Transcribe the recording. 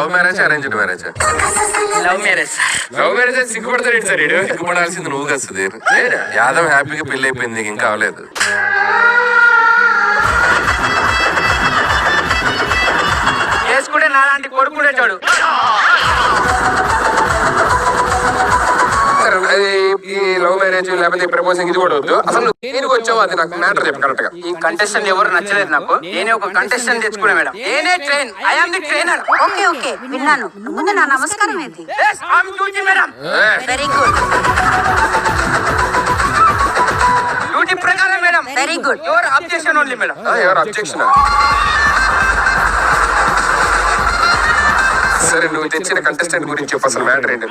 Love marriage arranged marriage? Love marriage. Love marriage సిగ్గుపడతాడు sir. సిగ్గుపడాల్సింది నువ్వు కదా సుధీర్. యాదవ్ హ్యాపీగా పెళ్లి అయిపోయింది, ఇంకా అవలేదు. చేసుకుంటే నాలాంటి కొడుకునే చూడు. ఈ లవ్ మ్యారేజ్ లేకపోతే ప్రపోజింగ్ ఇది కూడా వద్దు. అసలు దేనికి వచ్చావు అది నాకు మ్యాటర్ చెప్పు కరెక్ట్ గా. ఈ కంటెస్టెంట్ ఎవరు నచ్చలేదు నాకు. నేనే ఒక కంటెస్టెంట్ తెచ్చుకున్నా మేడం. నేనే train. I am the trainer. Okay okay విన్నాను. ముందు నా నమస్కారం ఏంటి? yes I am duty madam. Very good duty ప్రకారం madam. Very good. Your objection only madam. ఎవరు అబ్జెక్షన్? సరే నువ్వు తెచ్చిన కంటెస్టెంట్ గురించి చెప్పు, అసలు మ్యాటర్ ఏంటి?